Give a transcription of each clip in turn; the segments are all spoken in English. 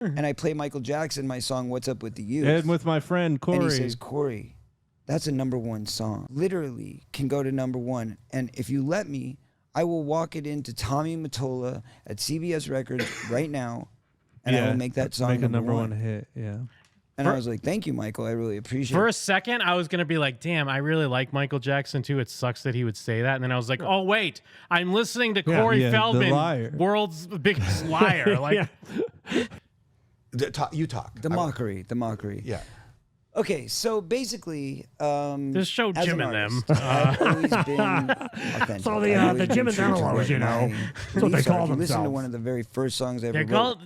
and I play Michael Jackson, my song, What's Up With the Youth. And with my friend, Corey. And he says, Corey, that's a #1 song. Literally can go to #1. And if you let me, I will walk it into Tommy Mottola at CBS Records right now, and I will make that song make a #1 hit. Yeah. And I was like, thank you, Michael. I really appreciate it. For a second, I was going to be like, damn, I really like Michael Jackson too. It sucks that he would say that. And then I was like, oh, wait, I'm listening to Corey Feldman, world's biggest liar. Like, You talk. The mockery. Yeah. Okay, so basically, this show as Jim an and them. artist, I've always been authentic. So the Jim and them always, you know, that's what they call themselves. Listen to one of the very first songs I ever wrote.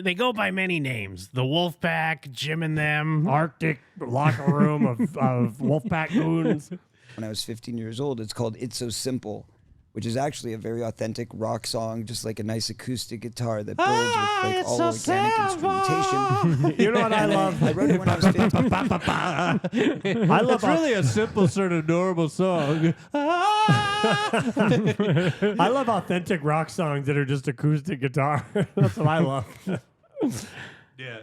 They go by many names. The Wolfpack, Jim and them. Arctic locker room of Wolfpack goons. When I was 15 years old, it's called It's So Simple, which is actually a very authentic rock song, just like a nice acoustic guitar that builds with like all organic instrumentation. You know what I love? I wrote it when I was 15. I love It's really a simple sort of normal song. I love authentic rock songs that are just acoustic guitar. That's what I love. Yeah.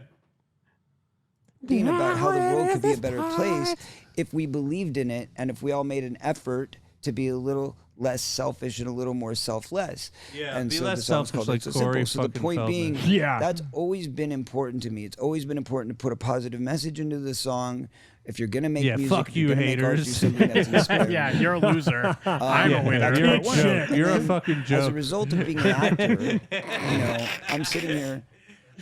About how the world could be a better place if we believed in it and if we all made an effort to be a little less selfish and a little more selfless. Yeah, and be so less the song's selfish called like It's So Corey Simple. So the point fucking being, Feldman. that's always been important to me. It's always been important to put a positive message into the song. If you're gonna make music, fuck you, haters. Do something that's inspiring. Yeah, you're a loser. I'm a winner. You're a That's joke. You're a fucking As a joke. result of being an actor, you know, I'm sitting here.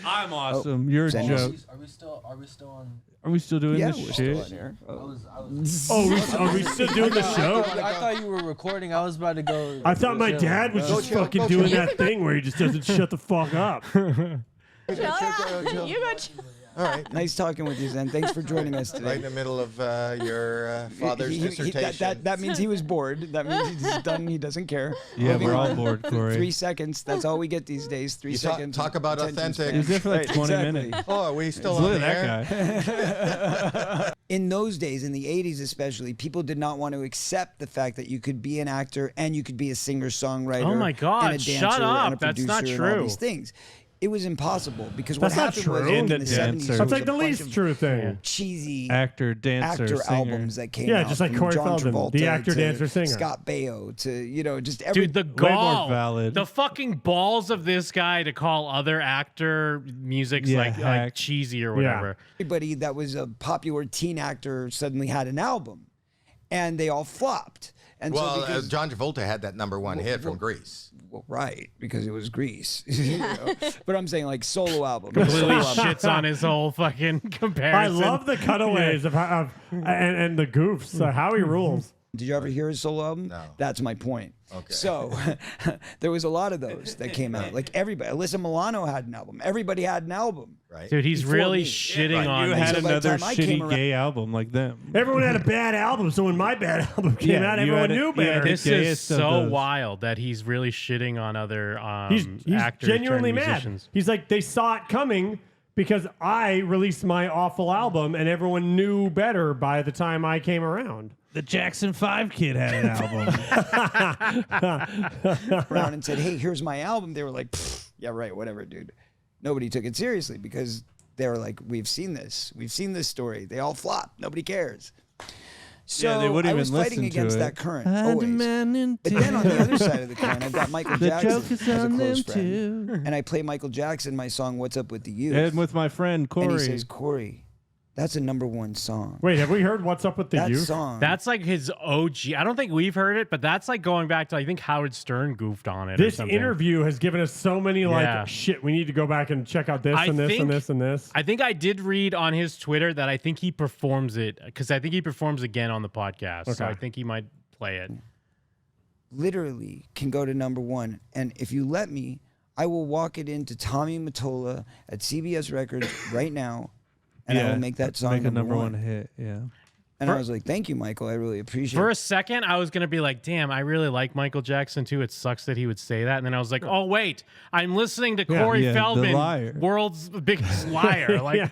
I'm awesome. You're a joke. Are we still on? Are we still doing Yeah, this we're shit? still on here. Are we still doing the show? I thought you were recording. I was about to go. I thought my dad was just fucking doing that thing where he just doesn't shut the fuck up. You go chill. All right. Nice talking with you, Zen. Thanks for joining us today. Right in the middle of your father's dissertation. That means he was bored. That means he's done. He doesn't care. Yeah, Moving we're all on. bored, Corey. 3 seconds. That's all we get these days. 3 seconds. Talk about attention authentic. span. He's there for like Right, 20 exactly. minutes. Oh, are we still Look on at the that air? guy. In those days, in the 80s especially, people did not want to accept the fact that you could be an actor and you could be a singer-songwriter. Oh my God, and a dancer shut up. And a That's not producer and all true. these things. It was impossible because That's what not happened was true. in the And 70s, dancer. there That's was like a the bunch least of true thing. cheesy Actor, dancer, actor singer. albums that came Yeah, out. just like from Corey John Feldman, Travolta the actor, to dancer, singer. Scott Baio to, you know, just every... Dude, the Way more gall, valid. the fucking balls of this guy to call other actor music's Yeah, like hack. cheesy or whatever. Everybody that was a popular teen actor suddenly had an album, and they all flopped. And Well, so because, John Travolta had that #1 hit from Grease. well, right, because it was Grease. You know? But I'm saying like solo album. Completely Solo album. shits on his whole fucking comparison. I love the cutaways and the goofs. Howie rules. Did you ever hear his solo album? No. That's my point. Okay. So there was a lot of those that came out. Like everybody, Alyssa Milano had an album. Everybody had an album. Right. Dude, he's Before really me. shitting on You these- had So by the another time I came shitty around- gay album like them. Everyone had a bad album, so when my bad album came Yeah, out, you everyone had knew it- you had better. it- This gayest is of so those. wild that he's really shitting on other He's actors genuinely turned mad. musicians. He's like, they saw it coming because I released my awful album, and everyone knew better by the time I came around. The Jackson 5 kid had an album. Around and said, "Hey, here's my album." They were like, "Pfft, "Yeah, right, whatever, dude." Nobody took it seriously because they were like, "We've seen this story. They all flop. Nobody cares." So Yeah, they wouldn't I even was fighting listen to against it. that current always. But then on the other side of the coin, I've got Michael The Jackson joke is as a on close them friend, too. and I play Michael Jackson, my song "What's Up With the Youth," And with my friend Corey. and he says, "Corey, that's a #1 song." Wait, have we heard What's Up With the That Youth? song. That's like his OG. I don't think we've heard it, but that's like going back to I think Howard Stern goofed on it. or This something. interview has given us so many like Yeah. shit. We need to go back and check out this I and this think- and this and this. I think I did read on his Twitter that I think he performs it because I think he performs again on the podcast. So Okay. I think he might play it. Literally can go to #1, and if you let me, I will walk it into Tommy Mottola at CBS Records right now, and I will make that song make a #1 hit. Yeah. And I was like, "Thank you, Michael. I really appreciate For it." a second, I was gonna be like, "Damn, I really like Michael Jackson too. It sucks that he would say that." And then I was like, "Oh wait, I'm listening to Corey Yeah, the Feldman, liar. world's biggest liar." Like,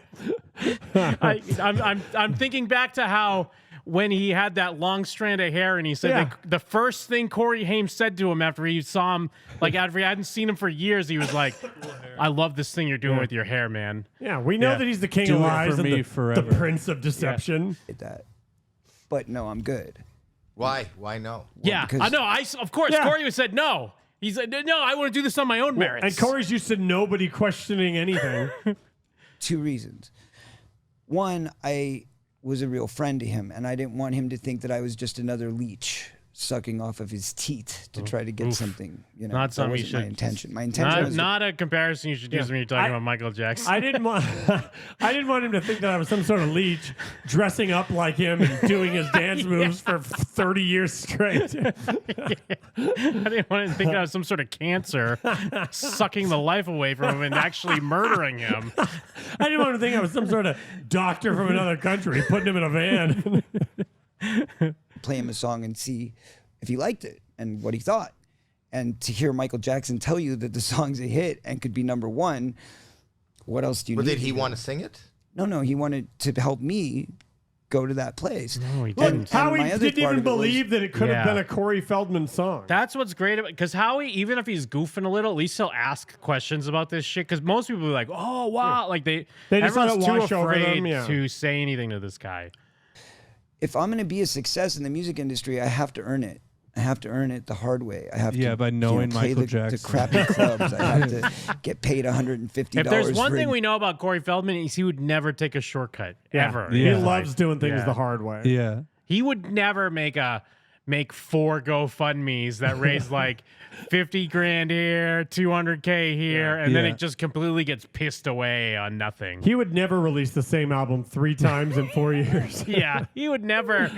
I'm thinking back to how when he had that long strand of hair and he said that the first thing Corey Haim said to him after he saw him, like after he hadn't seen him for years, he was like, I love this thing you're doing with your hair, man. Yeah, we know that he's the king of lies and the prince of deception. That, but no, I'm good. Why? Why no? Yeah, I know. Of course, Corey said no. He said, no, I want to do this on my own merits. And Corey's used to nobody questioning anything. 2 reasons. One, I was a real friend to him, and I didn't want him to think that I was just another leech sucking off of his teeth to try to get something. You know, not something you should. My intention. My intention was not a comparison you should use when you're talking about Michael Jackson. I didn't want him to think that I was some sort of leech dressing up like him and doing his dance moves for 30 years straight. I didn't want him to think that I was some sort of cancer sucking the life away from him and actually murdering him. I didn't want him to think I was some sort of doctor from another country putting him in a van. Play him a song and see if he liked it and what he thought. And to hear Michael Jackson tell you that the song's a hit and could be number 1, what else do you need? Did he want to sing it? No, he wanted to help me go to that place. No, he didn't. Howie didn't even believe that it could have been a Corey Feldman song. That's what's great about, because Howie, even if he's goofing a little, at least he'll ask questions about this shit. Because most people are like, "Oh wow," like they just let it everyone's too wash over afraid them, to say anything to this guy. If I'm going to be a success in the music industry, I have to earn it. I have to earn it the hard way. I have to by knowing play Michael the Jackson. crappy clubs. I have to get paid $150. If there's one thing we know about Corey Feldman, is he would never take a shortcut ever. He loves doing things the hard way. Yeah. He would never make 4 GoFundMes that raise like 50 grand here, 200K here, and then it just completely gets pissed away on nothing. He would never release the same album 3 times in 4 years. Yeah, he would never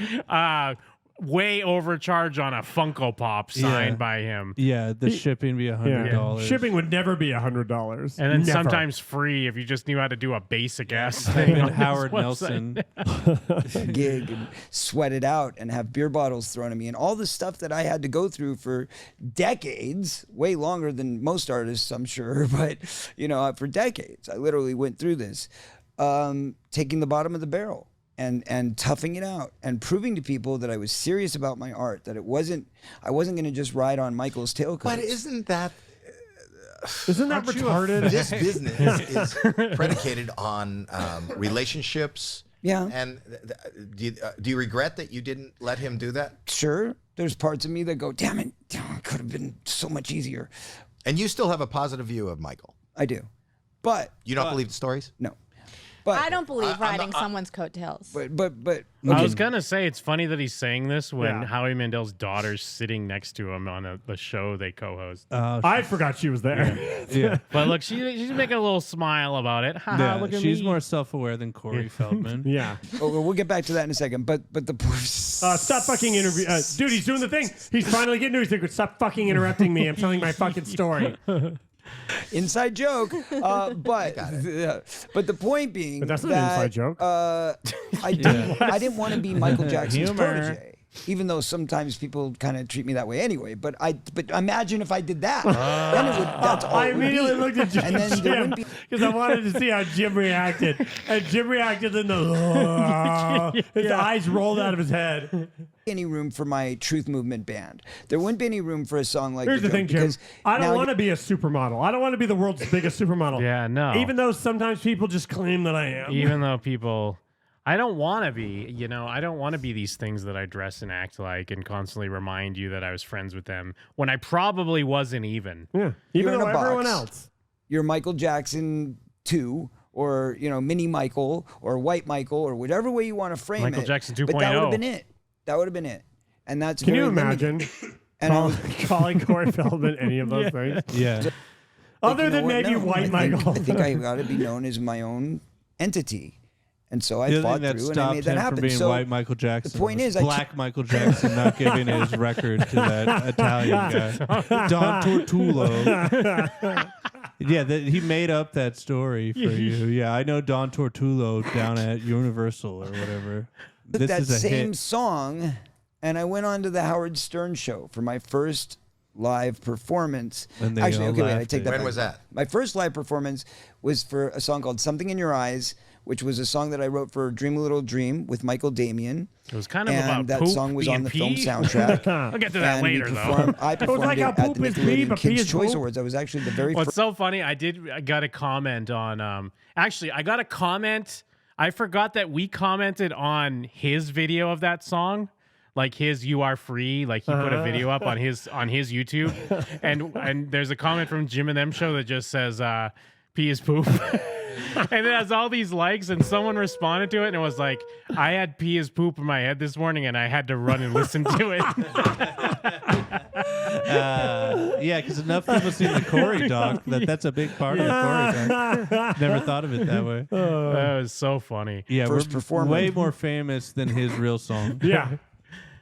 way overcharge on a Funko Pop signed by him. Yeah, the shipping be $100. Shipping would never be $100. And then never. sometimes free if you just knew how to do a basic ass thing. And Howard Nelson gig and sweat it out and have beer bottles thrown at me and all the stuff that I had to go through for decades, way longer than most artists, I'm sure, but for decades, I literally went through this, taking the bottom of the barrel. And toughing it out and proving to people that I was serious about my art, that I wasn't going to just ride on Michael's tailcoats. But isn't that retarded? This business is predicated on relationships. Yeah. And do you regret that you didn't let him do that? Sure. There's parts of me that go, damn it, it could have been so much easier. And you still have a positive view of Michael? I do. But you don't believe the stories? No. But I don't believe riding someone's coattails. But I was gonna say it's funny that he's saying this when Howie Mandel's daughter's sitting next to him on the show they co-host. I forgot she was there. Yeah. But look, she's making a little smile about it. Look at she's me. more self-aware than Corey Feldman. Yeah. We'll get back to that in a second. But the stop fucking interview, dude. He's doing the thing. He's finally getting to his secret. Stop fucking interrupting me. I'm telling my fucking story. Inside joke, but the point being, but that's not an inside joke. I didn't want to be Michael Jackson's protege, even though sometimes people kind of treat me that way anyway. But imagine if I did that, then it would. That's all. I immediately looked at Jim, and then there wouldn't be, because I wanted to see how Jim reacted, and Jim reacted in the his eyes rolled out of his head. Any room for my Truth Movement band. There wouldn't be any room for a song like Here's the thing, Jim. I don't want to be a supermodel. I don't want to be the world's biggest supermodel. Yeah, no. Even though sometimes people just claim that I am. Even though people, I don't want to be. I don't want to be these things that I dress and act like and constantly remind you that I was friends with them when I probably wasn't even. Yeah, even though everyone else. You're Michael Jackson 2. Or Mini Michael or White Michael or whatever way you want to frame Michael it. Jackson 2.0. But that would have been it. That would have been it. And that's Can very you imagine calling Corey Feldman any of those things? Yeah. Other than maybe White Michael. I think I got to be known as my own entity. And so I fought through and I made that happen. From being so white Michael Jackson. The point is, Black Michael Jackson not giving his record to that Italian guy, Don Tortullo. Yeah, he made up that story for you. Yeah, I know Don Tortullo down at Universal or whatever. This that is a same hit. song, and I went on to the Howard Stern show for my first live performance. And Actually, okay, wait, I take that When back. was that? My first live performance was for a song called "Something in Your Eyes" which was a song that I wrote for Dream a Little Dream with Michael Damian. It was kind of And about that poop song was being on the pee. film soundtrack. I'll get to that And we later, though. I performed like it how at the poop is pee, Nickelodeon but pee Kids' is Choice poop. Awards. I was actually the very What's first. so funny, I got a comment on, actually, I got a comment. I forgot that we commented on his video of that song. Like his "You Are Free," like he put a video up on his YouTube, and there's a comment from Jim and Them Show that just says "pee is poop," and it has all these likes. And someone responded to it and it was like, "I had pee is poop in my head this morning, and I had to run and listen to it." Yeah, because enough people seen the Corey doc that's a big part of the Corey doc. Never thought of it that way. That was so funny. Yeah, First we're performer. way more famous than his real song. Yeah.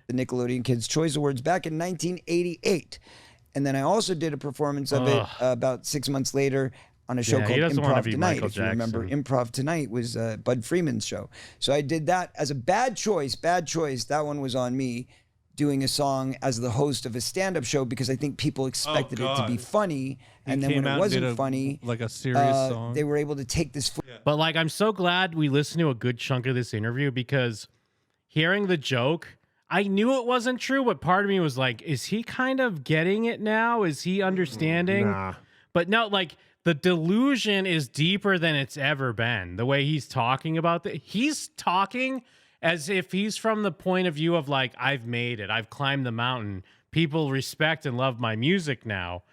The Nickelodeon Kids' Choice Awards back in 1988. And then I also did a performance of it about 6 months later on a show Yeah, he called doesn't wanna Improv be Tonight. Michael If you remember, Jackson. Improv Tonight was Bud Freeman's show. So I did that as a bad choice. That one was on me, doing a song as the host of a stand-up show because I think people expected it to be God. funny. And then came when out it and did wasn't funny, like a serious song. they were able to take this But like, I'm so glad we listened to a good chunk of this interview because hearing the joke, I knew it wasn't true, but part of me was like, is he kind of getting it now? Is he understanding? Nah. But no, like the delusion is deeper than it's ever been. The way he's talking about he's talking as if he's from the point of view of like, I've made it. I've climbed the mountain. People respect and love my music now.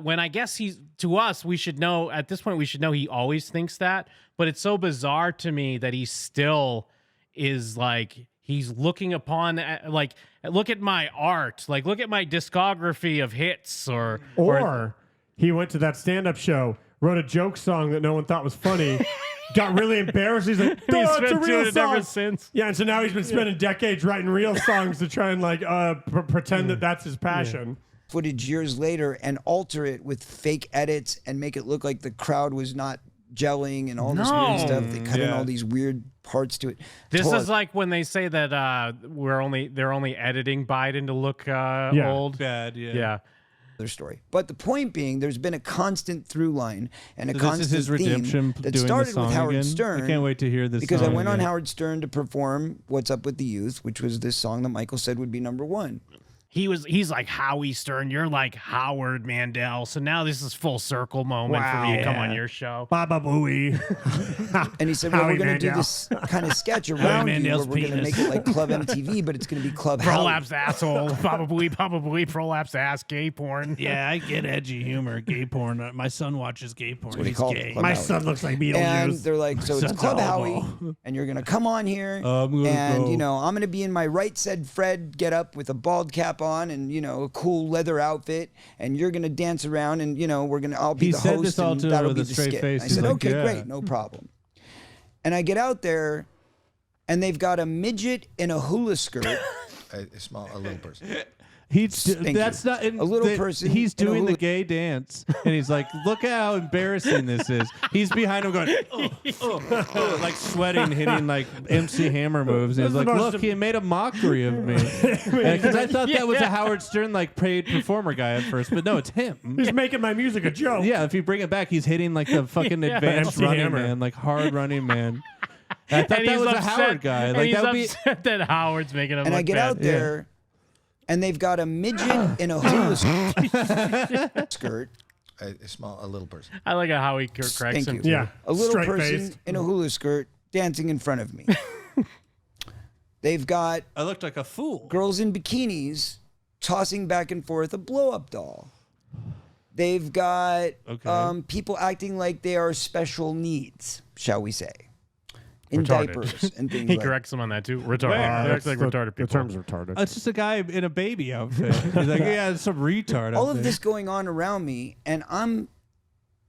When I guess to us, we should know at this point, we should know he always thinks that, but it's so bizarre to me that he still is like, he's looking upon, like, look at my art, like, look at my discography of hits or he went to that stand-up show, wrote a joke song that no one thought was funny, got really embarrassed. He's like, he's "Oh, it's a been doing real it ever song." since. Yeah, and so now he's been spending decades writing real songs to try and like pretend that that's his passion. footage years later and alter it with fake edits and make it look like the crowd was not gelling and all this weird stuff. They cut in all these weird parts to it. This is like when they say that they're only editing Biden to look old. Bad, yeah. Yeah. their story. But the point being, there's been a constant through line and a So this constant is his redemption theme that doing the started song with Howard again? Stern. I can't wait to hear this because I song went on again. Howard Stern to perform "What's Up with the Youth," which was this song that Michael said would be #1. He's like Howie Stern, you're like Howard Mandel. So now this is full circle moment for me to come on your show. Baba Booey. And he said, well, Howie we're going to do Mandel. this kind of sketch around you where Mandel's we're going to penis. make it like Club MTV, but it's going to be Club Howie. Prolapse asshole, probably, prolapse ass, gay porn. Yeah, I get edgy humor, gay porn. My son watches gay porn. what he called it, Club My Howie. son looks like And Beetlejuice. they're like, so it's Son's Club a Howie, hobo. and you're going to come on here, I'm gonna and, go. you know, I'm going to be in my Right Said Fred get up with a bald cap on and, you know, a cool leather outfit, and you're going to dance around, and, you know, I'll be He the said host, this all and to her that'll with be a the straight skit. face. I He's said, like, okay, yeah. great, no problem. And I get out there, and they've got a midget in a hula skirt. A little person. Thank That's you. not in A little person He's in a doing the hula- gay dance, and he's like, "Look how embarrassing this is." He's behind him going, like sweating, hitting like MC Hammer moves. And he's like, That's the most- "Look, he made a mockery of me." Because I thought that was a Howard Stern like paid performer guy at first, but no, it's him. He's making my music a joke. Yeah, if you bring it back, he's hitting like the fucking advanced MC running Hammer. man, like hard running man. I thought And that he's was a upset, Howard guy. and Like he's that would be. upset that Howard's making him And look I get bad. out there, and they've got a midget in a hula skirt. A little person. I like how Howie corrects Thank him you. too. Yeah. A little person Straight-faced. in a hula skirt dancing in front of me. They've got I looked like a fool. girls in bikinis tossing back and forth a blow-up doll. They've got Okay. people acting like they are special needs, shall we say, in Retarded. diapers and things He like corrects him on that too. Retarded. Where? They act like retarded people. The term's retarded. It's just a guy in a baby outfit. He's like, yeah, it's some retard. all out of there. this going on around me, and I'm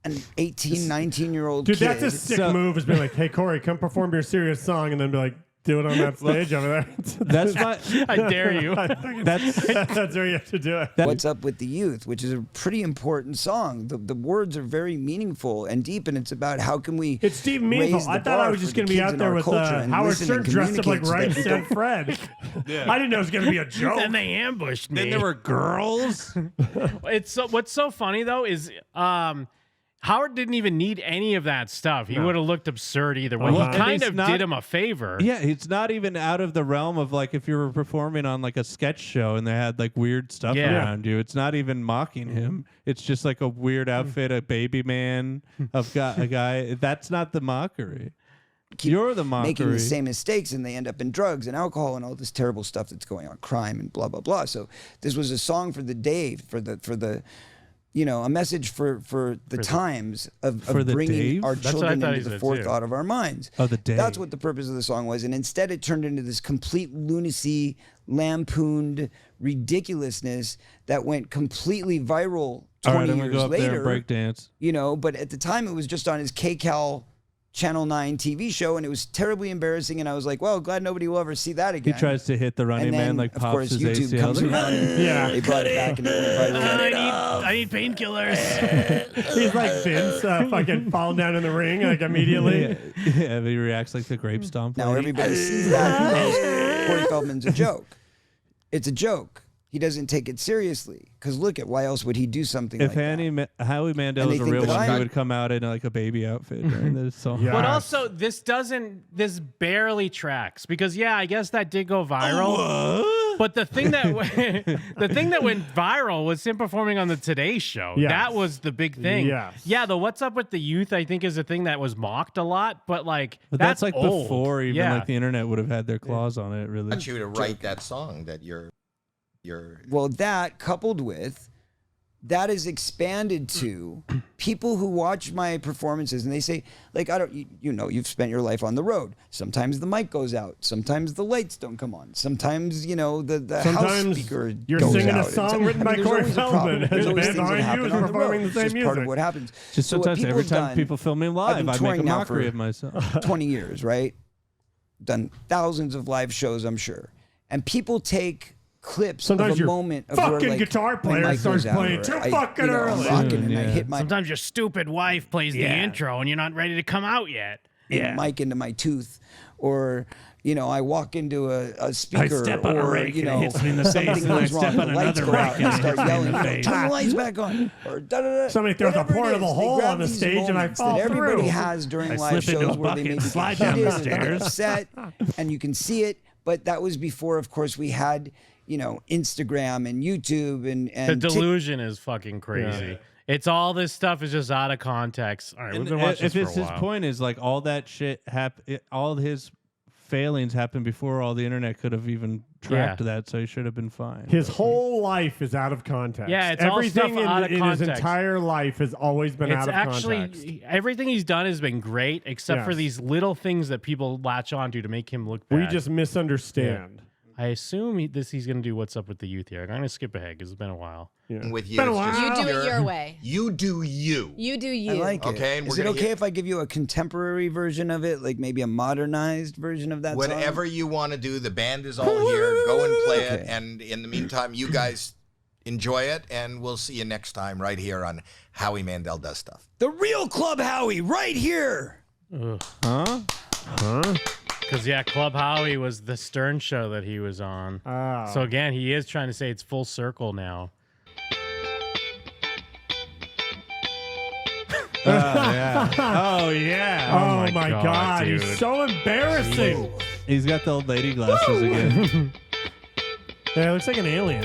an 18, 19-year-old Dude, kid. that's a sick So- move. Is be like, hey Corey, come perform your serious song, and then be like, do it on that stage over there. That's my. I dare you. That's That's where you have to do it. What's Up with the Youth, which is a pretty important song. The words are very meaningful and deep, and it's about how can we It's Steve raise Meaningful. the I thought I bar was for just the going to be kids out in there our with culture and Howard listen Stern and dressed up like communicate so that Right we Said Fred. I didn't know it was going to be a joke. Then they ambushed me. then there were girls. What's so funny though is Howard didn't even need any of that stuff. He would have looked absurd either way. Uh-huh. He kind of did him a favor. Yeah, it's not even out of the realm of like if you were performing on like a sketch show and they had like weird stuff around you. It's not even mocking him. It's just like a weird outfit, a baby man, a guy. That's not the mockery. You're the mockery. Making the same mistakes, and they end up in drugs and alcohol and all this terrible stuff that's going on, crime and blah blah blah. So this was a song for the day, for the a message for the times of bringing our children into the forethought of our minds. Oh, the day. That's what the purpose of the song was. And instead it turned into this complete lunacy, lampooned ridiculousness that went completely viral 20 years go up later. there and break dance. But at the time it was just on his KCAL Channel 9 TV show, and it was terribly embarrassing, and I was like, well, glad nobody will ever see that again. He tries to hit the running and then, man, like of pops course, his YouTube ACL. comes around and they brought it back and it went viral. I need painkillers. He's like Vince, fucking falling down in the ring like immediately. Yeah, he reacts like the grape stomp. Now lady. everybody sees that and knows Corey Feldman's a joke. It's a joke. He doesn't take it seriously, because look at why else would he do something if like that? Howie Mandel And was they a think real that one, he I- would come out in like a baby outfit during this song. Yeah. But also, this barely tracks because I guess that did go viral. But the thing that went viral was him performing on the Today Show. Yes. That was the big thing. Yes. Yeah, the "What's Up with the Youth" I think is a thing that was mocked a lot, but like But that's like old. before even Yeah. like the internet would have had their claws on it. Really. I want you to write that song that you're. Well, that coupled with that is expanded to people who watch my performances and they say, like, you've spent your life on the road. Sometimes the mic goes out. Sometimes the lights don't come on. Sometimes, the house Sometimes speaker you're goes singing a out. song written by there's Corey always a Feldman, problem. and There's the always band things that behind you happen is on the performing road. the same It's just part of music. what happens. Just So what sometimes people every have time done- people film me I've live, been I make touring a now mockery for of myself. 20 years, right? Done thousands of live shows, I'm sure. And people take clips Sometimes of a your moment of where, fucking like, guitar my player mic starts goes out, playing or too I, fucking I'm early. rocking and I Yeah. hit my Sometimes your stupid wife plays the intro and you're not ready to come out yet. mic into my tooth, or I walk into a speaker, step on a or rake and it hits me in the face, something and I goes wrong, step the on lights another go out, rake and I and it start hits me in yelling, the face. turn the lights back on, or da-da-da. Somebody throws a Whatever it portable is, they hole grab on the these stage and I moments fall that everybody through. has during I live slip into shows a where they bucket maybe and slide get down the heated and they get stairs. upset, and you can see it. But that was before, of course, we had Instagram and YouTube and The delusion is fucking crazy. Yeah. It's all this stuff is just out of context. All right, we've And been watching if this it's for a his while. point is like all that shit all his failings happened before all the internet could have even tracked Yeah. that, so he should have been fine. His whole life is out of context. Yeah, it's all everything stuff out of in his context. entire life has always been It's out of actually context. everything he's done has been great, except for Yes. these little things that people latch onto to make him look bad. We just misunderstand. I assume he's going to do What's Up with the Youth here. I'm going to skip ahead because it's been a while. Yeah. With you, Been a it's while. just You do it your- your way. You do you. You do I you. like it. Okay, and Is we're it gonna okay get- if I give you a contemporary version of it, like maybe a modernized version of that song? Whatever you want to do, the band is all here. Go and play it. Okay. And in the meantime, you guys enjoy it, and we'll see you next time right here on Howie Mandel Does Stuff. The real Club Howie, right here. Huh? Because, Club Howie was the Stern show that he was on. Ah. So, again, he is trying to say it's full circle now. Yeah. Oh yeah. Oh my God, God, dude. he's so embarrassing. He's got the old lady glasses again. Yeah, it looks like an alien.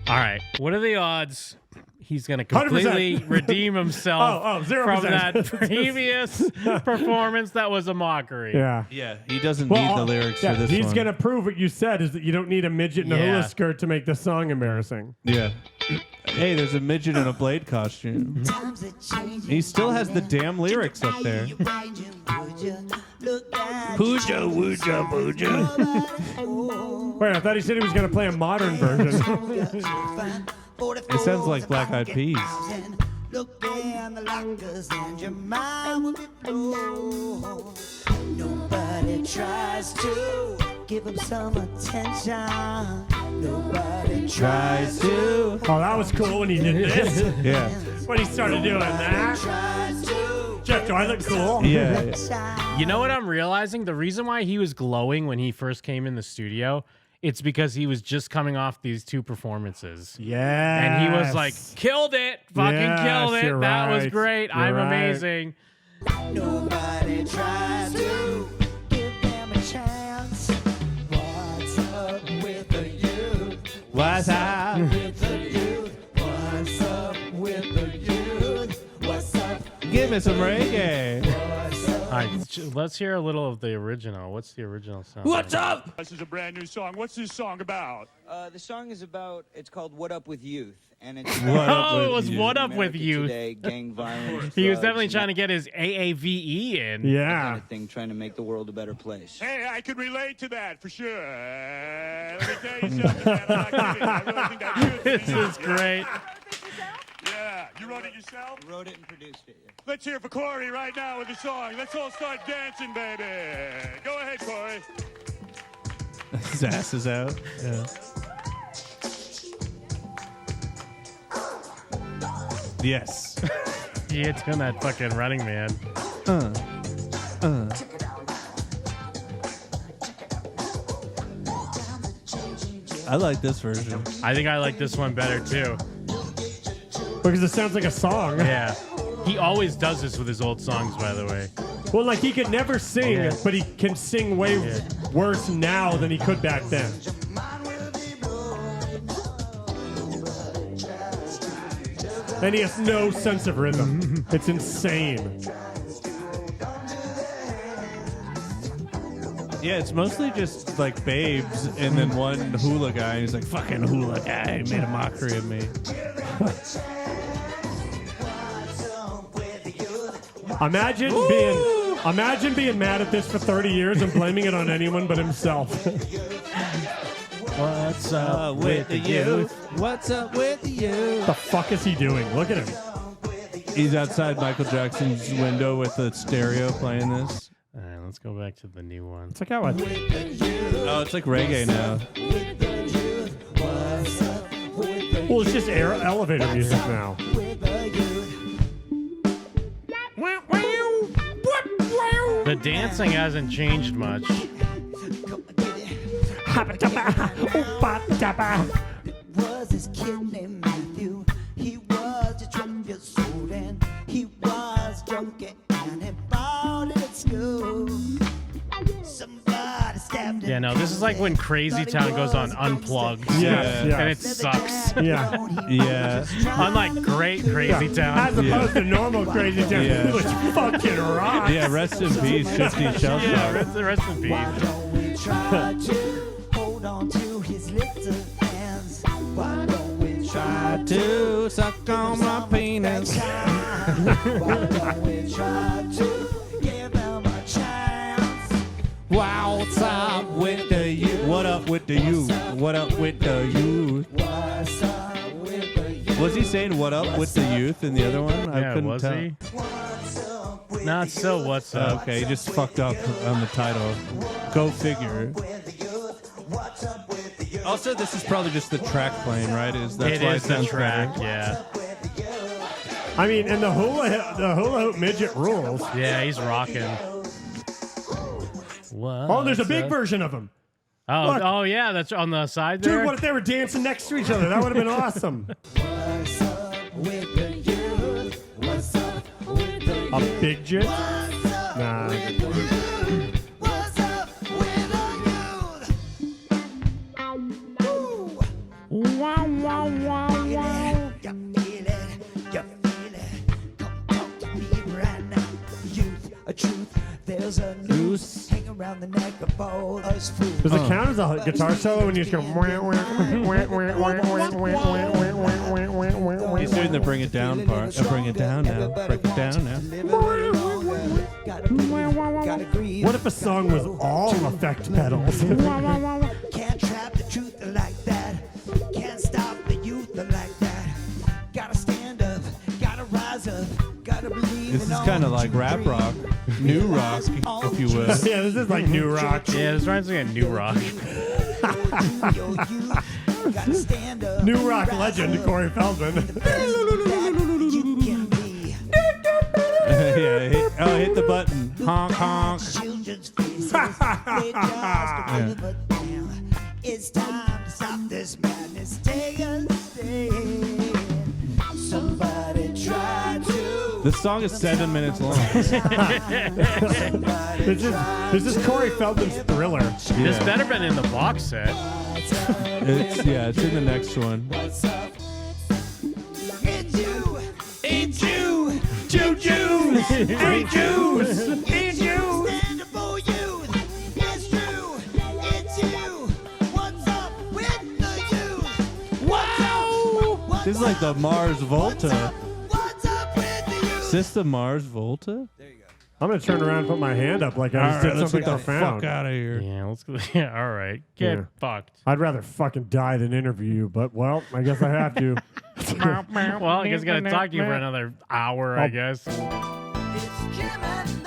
All right. What are the odds he's going to 100%. completely redeem himself Oh, 0%. from that previous performance that was a mockery? Yeah. Yeah, he doesn't need the lyrics for this he's one. gonna prove what you said is that you don't need a midget in a Yeah. hula skirt to make the song embarrassing. Yeah. Hey, there's a midget in a Blade costume. He still has the damn lyrics up there. Pooja, wooja, booja. Wait, I thought he said he was gonna play a modern version. It sounds like Black Eyed Peas. Look down the lockers and your mind will be blown. Nobody tries to give him some attention. Nobody tries to. Oh, that was cool when he did this. Yeah. When he started doing that. Tries to. Jeff, do I look cool? Yeah. You know what I'm realizing? The reason why he was glowing when he first came in the studio it's because he was just coming off these 2 performances. Yeah. And he was like, killed it. Fucking Yes, killed it. you're That was right. great. You're I'm right. amazing. Nobody tries to give them a chance. What's up with the youth? What's up? With the youth? What's up with the youth? What's up? Give me some reggae. All right, let's hear a little of the original. What's the original sound? What's up? This is a brand new song. What's this song about? The song is about, it's called What Up With Youth. And it's Oh, it was What Up With America Youth. Today, gang violence. He was drugs, definitely and trying to get his AAVE in. that Yeah. kind of thing, trying to make the world a better place. Hey, I could relate to that for sure. Let me tell you something, man. I'm not kidding. I really think that should This be. is great. Yeah, you wrote it yourself? Wrote it and produced it. Yeah. Let's hear for Corey right now with the song. Let's all start dancing, baby. Go ahead, Corey. His ass is out. Yeah. Yes. Yeah, doing that fucking Running Man. I like this version. I think I like this one better too. Because it sounds like a song. Yeah. He always does this with his old songs, by the way. Well, like he could never sing, Yeah. but he can sing way worse now than he could back then. And he has no sense of rhythm. It's insane. Yeah, it's mostly just like babes and then one hula guy. And he's like, fucking hula guy. He made a mockery of me. Imagine being mad at this for 30 years and blaming it on anyone but himself. What's up with the youth? What's up with the youth? The fuck is he doing? Look at him. He's outside Michael Jackson's window with the stereo playing this. All right, let's go back to the new one. It's like how I. Oh, it's like reggae now. Well, it's just elevator music now. The dancing hasn't changed much. Was this kid named Matthew? He was a 12 years old and he was drunk and he bought it at school. Somebody stabbed him. Yeah, no, this is like when Crazy Town goes on Unplugged. Yes, And it yes. sucks. Yeah. Yeah. Unlike great Crazy Town. As opposed to normal Crazy Town, Yeah. which fucking rocks. Yeah, rest in peace, 50 Shell Yeah, Shock. rest in peace. Don't we try to hold on to his little hands? Why don't we try To suck on my penis. Why don't we try to give him a chance? What's up with the youth? What up with the youth? What up with the youth? What's up with the youth? Was he saying what up with the youth in the other one? I Yeah, couldn't was tell. he? What's up with Not still what's up. Okay, he just fucked up on the title. Go figure. the youth? What's up with the youth? Also, this is probably just the track playing, right? That's It why is the sounds track, better. yeah. I mean, and the hula hoop midget rules. Yeah, he's rocking. Oh, there's a big version of him. Oh, Look. oh yeah, that's on the side there. Dude, what if they were dancing next to each other? That would have been awesome. What's up with the youth? What's up with the youth? A big jit? What's up Nah. with the youth? What's up with the youth? Wow, wow, wow, wow. You feel it, you feel it. Come talk to me right now. Youth, a truth. There's a noose hang around the neck of both us fools. Does it count as a guitar solo when you just go? He's doing the bring it down part. Bring it down now. Break it down now. What if a song was all effect pedals? Can't trap the truth like that. Can't stop the youth like that. Gotta stand up, gotta rise up, gotta believe. This is kind of like rap rock, new rock, if you will. Yeah, this is like new rock. Yeah, this reminds me of New Rock. Gotta stand up. New rock legend Corey Feldman. Yeah, hit the button. Honk, honk. Children's faces, they just a river down. It's time to stop this madness. Take a stand. Somebody try to. This song is 7 minutes long. This is Corey Feldman's Thriller. This better been in the box set. It's in the next one. It's you. Ain't you? Juju. Ain't Jews. Ain't you? Stand up for you. It's true. It's you. What's up with the youth? Wow. This is like the Mars Volta. What's up with the youth? Is this the Mars Volta? I'm gonna turn around and put my hand up like I just did let's something get the profound. fuck out of here. Yeah, let's go. Yeah, all right. Get Yeah. fucked. I'd rather fucking die than interview you, but well, I guess I have to. Well, I guess I gotta talk to you for another hour, I guess. It's Jim and